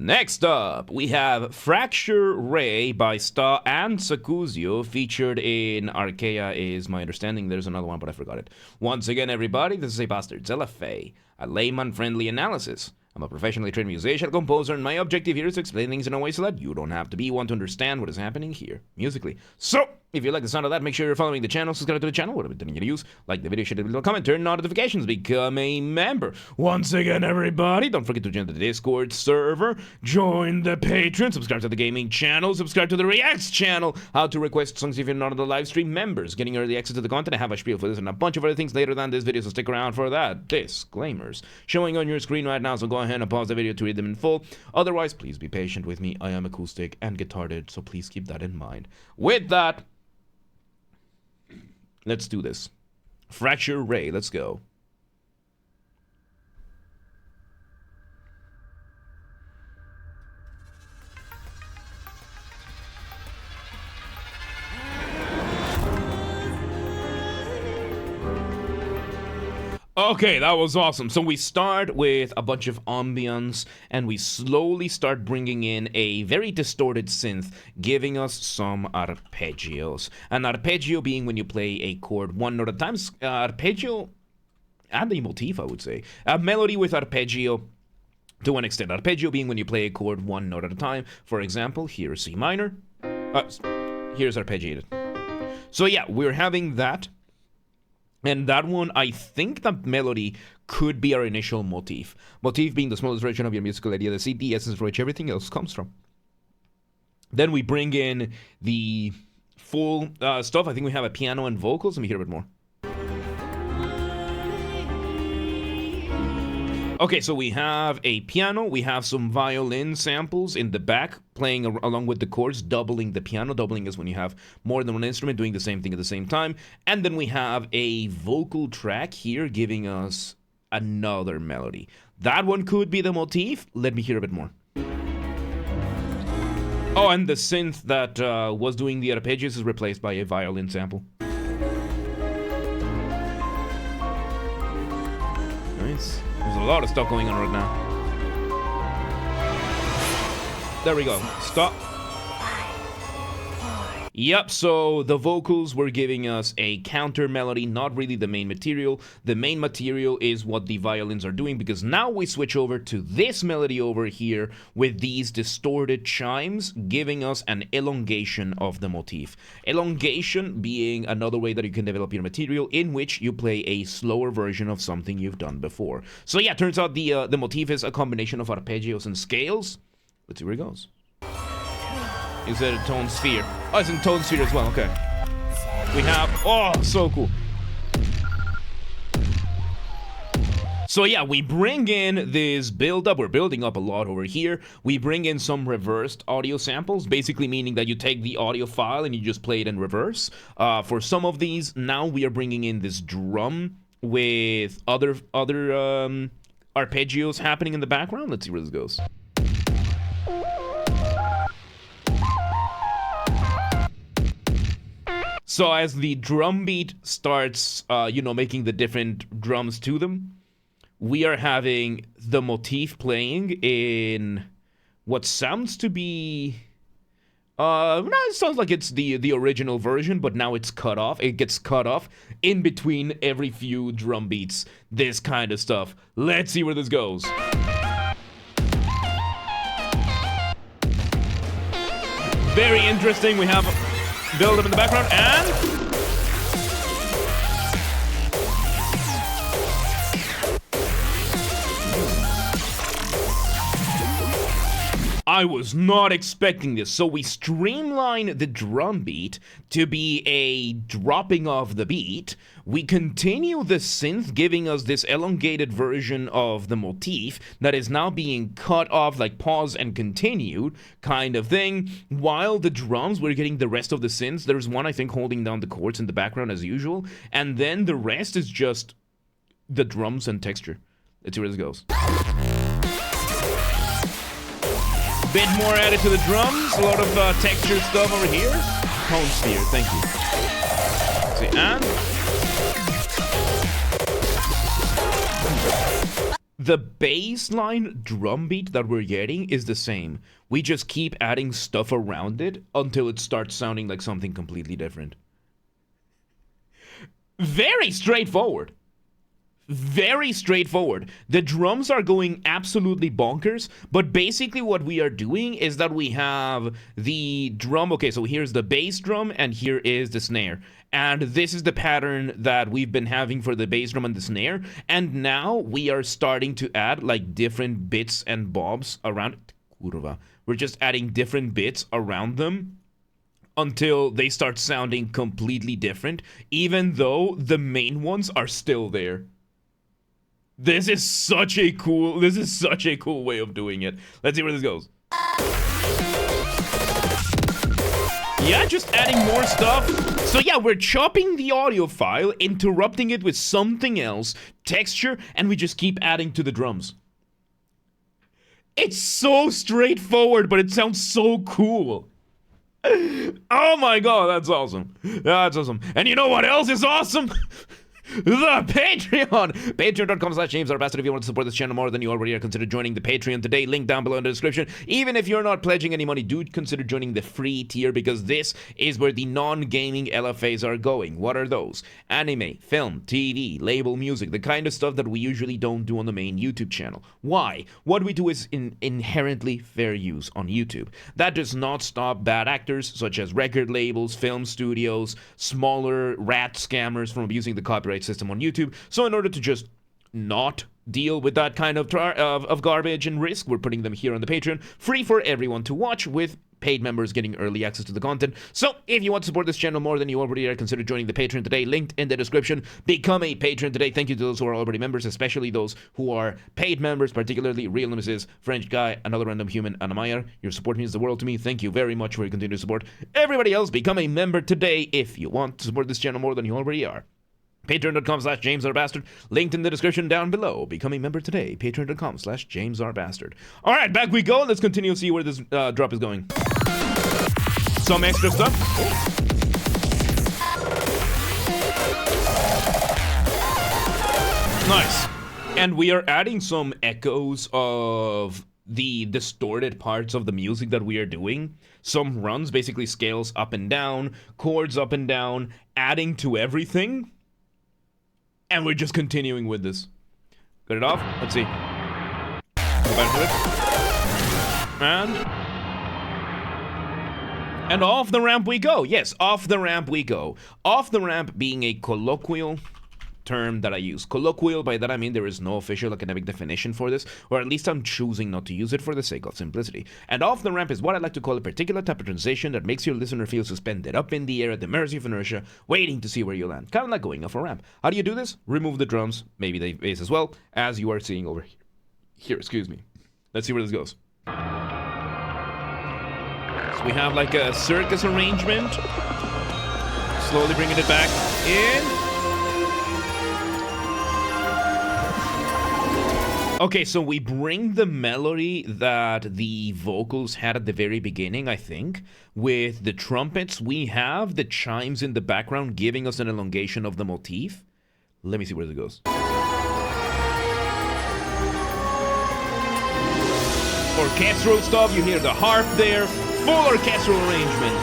Next up, we have Fracture Ray by Sta Sakuzyo, featured in Arcaea, is my understanding. There's another one, but I forgot it. Once again, everybody, this is a Basterd's LFA, a layman-friendly analysis. I'm a professionally trained musician, composer, and my objective here is to explain things in a way so that you don't have to be one to understand what is happening here, musically. So, if you like the sound of that, make sure you're following the channel, subscribe to the channel, whatever you're to use, like the video, share the video, comment, turn notifications, become a member. Once again, everybody, don't forget to join the Discord server, join the Patreon, subscribe to the gaming channel, subscribe to the Reacts channel, how to request songs if you're not on the live stream, members, getting early access to the content. I have a spiel for this and a bunch of other things later than this video, so stick around for that. Disclaimers showing on your screen right now, so go ahead and pause the video to read them in full. Otherwise, please be patient with me. I am acoustic and guitarded, so please keep that in mind. With that, let's do this. Fracture Ray, let's go. Okay, that was awesome. So we start with a bunch of ambience, and we slowly start bringing in a very distorted synth, giving us some arpeggios. An arpeggio being when you play a chord one note at a time. Arpeggio and a motif, I would say. A melody with arpeggio to an extent. Arpeggio being when you play a chord one note at a time. For example, here's C minor. Here's arpeggiated. So yeah, we're having that. And that one, I think the melody could be our initial motif. Motif being the smallest version of your musical idea, the seed, the essence from which everything else comes from. Then we bring in the full stuff. I think we have a piano and vocals. Let me hear a bit more. Okay, so we have a piano, we have some violin samples in the back playing along with the chords, doubling the piano. Doubling is when you have more than one instrument doing the same thing at the same time. And then we have a vocal track here giving us another melody. That one could be the motif. Let me hear a bit more. Oh, and the synth that was doing the arpeggios is replaced by a violin sample. Nice. There's a lot of stuff going on right now. There we go. Stop. Yep, so the vocals were giving us a counter melody, not really the main material. The main material is what the violins are doing, because now we switch over to this melody over here with these distorted chimes, giving us an elongation of the motif. Elongation being another way that you can develop your material in which you play a slower version of something you've done before. So yeah, turns out the motif is a combination of arpeggios and scales. Let's see where it goes. Is it a tone sphere? Oh, it's in tone sphere as well, okay. We have, oh, so cool. So yeah, we bring in this build-up. We're building up a lot over here. We bring in some reversed audio samples, basically meaning that you take the audio file and you just play it in reverse. For some of these, now we are bringing in this drum with other arpeggios happening in the background. Let's see where this goes. So as the drum beat starts, making the different drums to them, we are having the motif playing in what sounds to be... no, it sounds like it's the original version, but now it's cut off. It gets cut off in between every few drum beats. This kind of stuff. Let's see where this goes. Very interesting. We have... build up in the background, and I was not expecting this. So we streamline the drum beat to be a dropping of the beat. We continue the synth, giving us this elongated version of the motif that is now being cut off, like pause and continued kind of thing. While the drums, we're getting the rest of the synths. There's one, I think, holding down the chords in the background as usual. And then the rest is just the drums and texture. Let's see where this goes. Bit more added to the drums, a lot of texture stuff over here. Tone sphere, thank you. Let's see, and the baseline drum beat that we're getting is the same. We just keep adding stuff around it until it starts sounding like something completely different. Very straightforward. Very straightforward. The drums are going absolutely bonkers, but basically what we are doing is that we have the drum. Okay, so here's the bass drum and here is the snare. And this is the pattern that we've been having for the bass drum and the snare. And now we are starting to add like different bits and bobs around it. Kurwa. We're just adding different bits around them until they start sounding completely different, even though the main ones are still there. This is such a cool way of doing it. Let's see where this goes. Yeah, just adding more stuff. So yeah, we're chopping the audio file, interrupting it with something else, texture, and we just keep adding to the drums. It's so straightforward, but it sounds so cool. Oh my god, that's awesome. That's awesome. And you know what else is awesome? The Patreon! Patreon.com/JamesRBasterd. If you want to support this channel more than you already are, consider joining the Patreon today. Link down below in the description. Even if you're not pledging any money, do consider joining the free tier, because this is where the non-gaming LFAs are going. What are those? Anime, film, TV, label music, the kind of stuff that we usually don't do on the main YouTube channel. Why? What we do is inherently fair use on YouTube. That does not stop bad actors, such as record labels, film studios, smaller rat scammers from abusing the copyright system on YouTube. So in order to just not deal with that kind of garbage and risk, we're putting them here on the Patreon, free for everyone to watch, with paid members getting early access to the content. So if you want to support this channel more than you already are, consider joining the Patreon today, linked in the description. Become a patron today. Thank you to those who are already members, especially those who are paid members, particularly Real Nemesis, French Guy, Another Random Human, and Amaya. Your support means the world to me. Thank you very much for your continued support. Everybody else, become a member today if you want to support this channel more than you already are. Patreon.com/JamesRBasterd. Linked in the description down below. Become a member today. Patreon.com/JamesRBasterd. Alright, back we go. Let's continue to see where this drop is going. Some extra stuff. Nice. And we are adding some echoes of the distorted parts of the music that we are doing. Some runs, basically scales up and down, chords up and down, adding to everything. And we're just continuing with this. Got it off? Let's see. Go back to it. And off the ramp we go. Yes, off the ramp we go. Off the ramp being a colloquial term that I use. Colloquial, by that I mean there is no official academic definition for this, or at least I'm choosing not to use it for the sake of simplicity. And off the ramp is what I like to call a particular type of transition that makes your listener feel suspended up in the air at the mercy of inertia, waiting to see where you land. Kind of like going off a ramp. How do you do this? Remove the drums, maybe the bass as well, as you are seeing over here. Here, excuse me. Let's see where this goes. So we have like a circus arrangement. Slowly bringing it back in. Okay, so we bring the melody that the vocals had at the very beginning, I think. With the trumpets, we have the chimes in the background giving us an elongation of the motif. Let me see where it goes. Orchestral stuff, you hear the harp there. Full orchestral arrangement.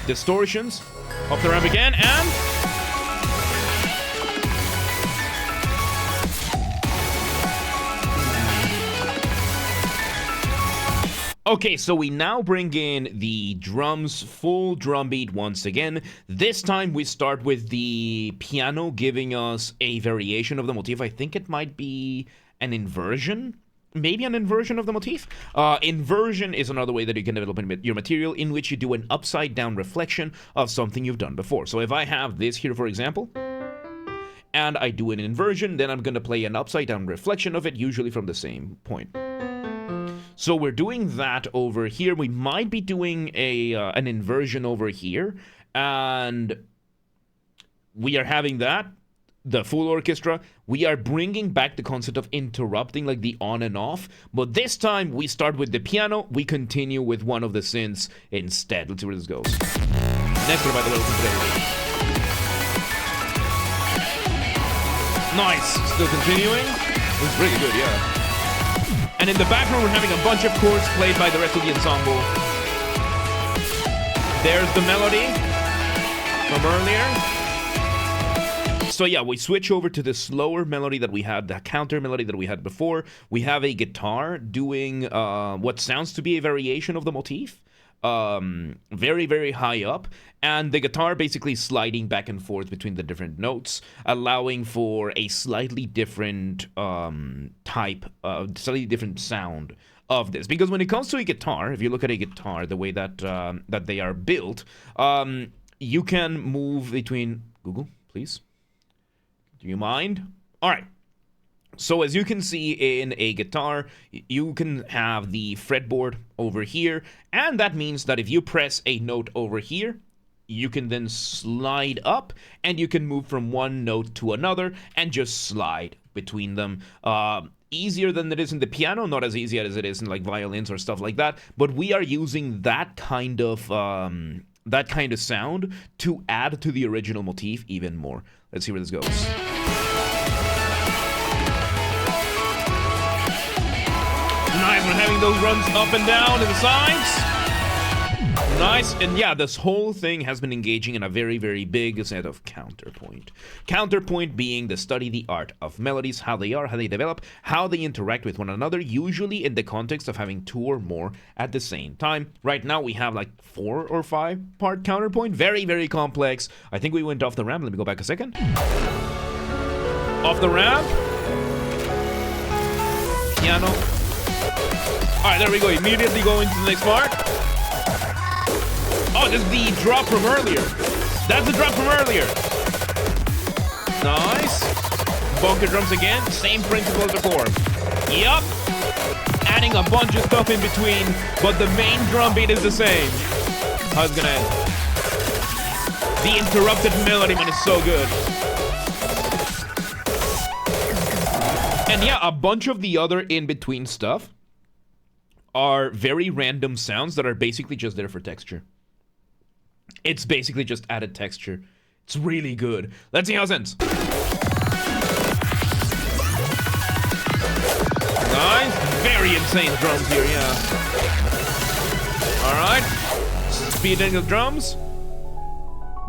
Distortions. Off the ramp again, and... Okay, so we now bring in the drums, full drum beat once again. This time we start with the piano giving us a variation of the motif. I think it might be an inversion. Maybe an inversion of the motif. Inversion is another way that you can develop your material, in which you do an upside down reflection of something you've done before. So if I have this here, for example, and I do an inversion, then I'm going to play an upside down reflection of it, usually from the same point. So we're doing that over here. We might be doing an inversion over here, and we are having that, the full orchestra. We are bringing back the concept of interrupting, like the on and off, but this time we start with the piano, we continue with one of the synths instead. Let's see where this goes. Next one, by the way, listen to that. Nice. Still continuing. It's really good, yeah. And in the background, we're having a bunch of chords played by the rest of the ensemble. There's the melody from earlier. So yeah, we switch over to the slower melody that we had, the counter melody that we had before. We have a guitar doing what sounds to be a variation of the motif. Very, very high up. And the guitar basically sliding back and forth between the different notes, allowing for a slightly different slightly different sound of this. Because when it comes to a guitar, if you look at a guitar, the way that that they are built, you can move between... Google, please. Do you mind? All right. So as you can see in a guitar, you can have the fretboard over here, and that means that if you press a note over here, you can then slide up, and you can move from one note to another, and just slide between them. Easier than it is in the piano, not as easy as it is in like violins or stuff like that, but we are using that kind of sound to add to the original motif even more. Let's see where this goes. Nice, we're having those runs up and down to the sides. Nice, and yeah, this whole thing has been engaging in a very, very big set of counterpoint. Counterpoint being the study, the art of melodies, how they are, how they develop, how they interact with one another, usually in the context of having two or more at the same time. Right now we have like 4 or 5 part counterpoint, very, very complex. I think we went off the ramp. Let me go back a second. Off the ramp. Piano. Alright, there we go. Immediately go into the next part. Oh, this is the drop from earlier. That's the drop from earlier. Nice. Bunker drums again. Same principle as before. Yup. Adding a bunch of stuff in between, but the main drum beat is the same. How's it gonna end? The interrupted melody, man, is so good. And yeah, a bunch of the other in-between stuff are very random sounds that are basically just there for texture. It's basically just added texture. It's really good. Let's see how it ends. Nice. Very insane drums here, yeah. Alright. Speeding the drums.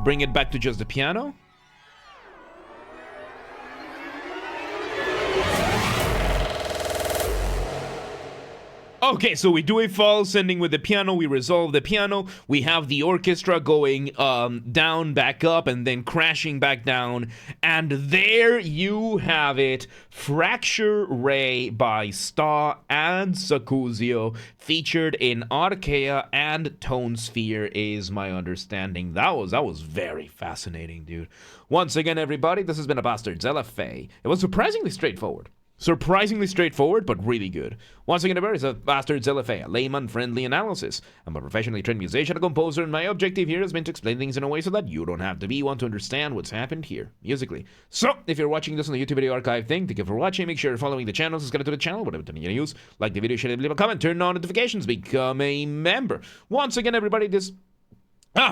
Bring it back to just the piano. Okay, so we do a false ending with the piano, we resolve the piano, we have the orchestra going down, back up, and then crashing back down, and there you have it, Fracture Ray by Sta Sakuzyo, featured in Arcaea and Tone Sphere, is my understanding. That was very fascinating, dude. Once again, everybody, this has been a Basterd's LFA. It was surprisingly straightforward. Surprisingly straightforward, but really good. Once again, it's a Basterd's LFA, a layman-friendly analysis. I'm a professionally trained musician, a composer, and my objective here has been to explain things in a way so that you don't have to be one to understand what's happened here, musically. So, if you're watching this on the YouTube video archive thing, thank you for watching. Make sure you're following the channel, subscribe to the channel, whatever you're gonna use. Like the video, share it, leave a comment, turn on notifications, become a member. Once again, everybody, this...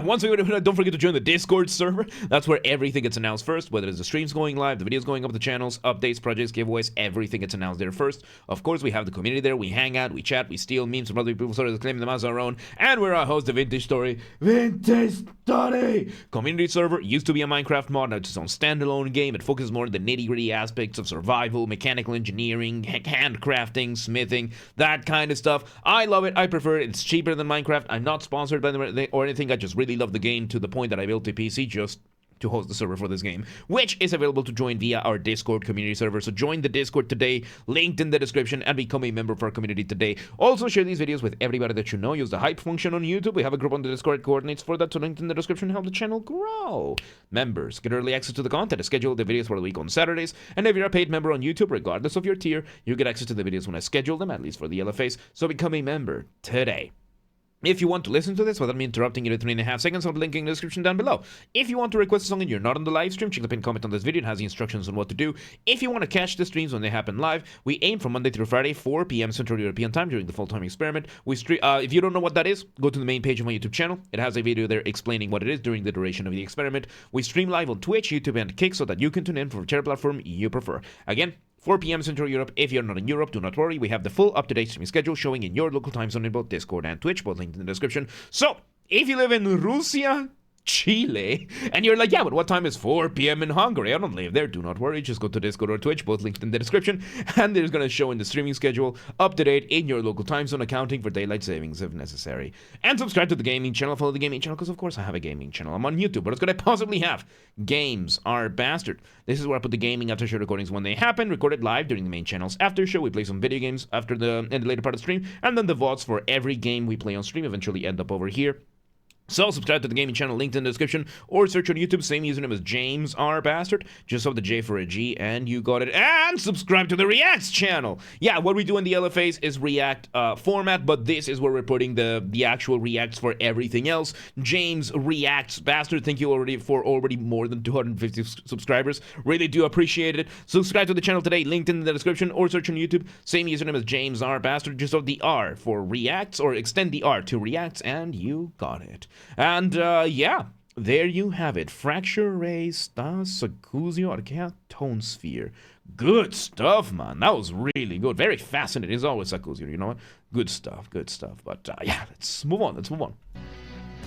once again, don't forget to join the Discord server. That's where everything gets announced first, whether it's the streams going live, the videos going up the channels, updates, projects, giveaways, everything gets announced there first. Of course, we have the community there. We hang out, we chat, we steal memes from other people, sort of claim them as our own, and we're our host of Vintage Story. Community server used to be a Minecraft mod, now it's its own standalone game. It focuses more on the nitty-gritty aspects of survival, mechanical engineering, handcrafting, smithing, that kind of stuff. I love it. I prefer it. It's cheaper than Minecraft. I'm not sponsored by them or anything. I just really love the game to the point that I built a PC just to host the server for this game, which is available to join via our Discord community server. So join the Discord today, linked in the description, and become a member of our community today. Also, share these videos with everybody that you know. Use the hype function on YouTube. We have a group on the Discord, coordinates for that, so linked in the description. Help the channel grow. Members get early access to the content, schedule the videos for the week on Saturdays, and if you're a paid member on YouTube, regardless of your tier, you get access to the videos when I schedule them, at least for the LFAs. So become a member today. If you want to listen to this without me interrupting you at 3.5 seconds, I'll link in the description down below. If you want to request a song and you're not on the live stream, check the pinned comment on this video. It has the instructions on what to do. If you want to catch the streams when they happen live, we aim for Monday through Friday, 4 p.m. Central European Time during the full-time experiment. If you don't know what that is, go to the main page of my YouTube channel. It has a video there explaining what it is during the duration of the experiment. We stream live on Twitch, YouTube, and Kick so that you can tune in for whichever platform you prefer. Again, 4 p.m. Central Europe. If you're not in Europe, do not worry. We have the full up-to-date streaming schedule showing in your local time zone in both Discord and Twitch, both linked in the description. So, if you live in Russia, Chile, and you're like, yeah, but what time is 4 p.m. in Hungary? I don't live there. Do not worry. Just go to Discord or Twitch, both linked in the description, and there's going to show in the streaming schedule up to date in your local time zone, accounting for daylight savings if necessary. And subscribe to the gaming channel. Follow the gaming channel because, of course, I have a gaming channel. I'm on YouTube. What else could I possibly have? Games are Basterd. This is where I put the gaming after show recordings when they happen, recorded live during the main channel's after show. We play some video games in the later part of the stream, and then the VODs for every game we play on stream eventually end up over here. So subscribe to the gaming channel linked in the description, or search on YouTube, same username as James R. Basterd, just swap the J for a G, and you got it. And subscribe to the Reacts channel. Yeah, what we do in the LFAs is React format, but this is where we're putting the actual Reacts for everything else. James Reacts Basterd, thank you already for more than 250 subscribers. Really do appreciate it. Subscribe to the channel today, linked in the description, or search on YouTube, same username as James R. Basterd, just swap the R for Reacts, or extend the R to Reacts, and you got it. And, yeah, there you have it. Fracture Ray, Sta Sakuzyo, Arcaea, Tone Sphere. Good stuff, man. That was really good. Very fascinating. It's always Sakuzyo, you know what? Good stuff, good stuff. But, yeah, let's move on.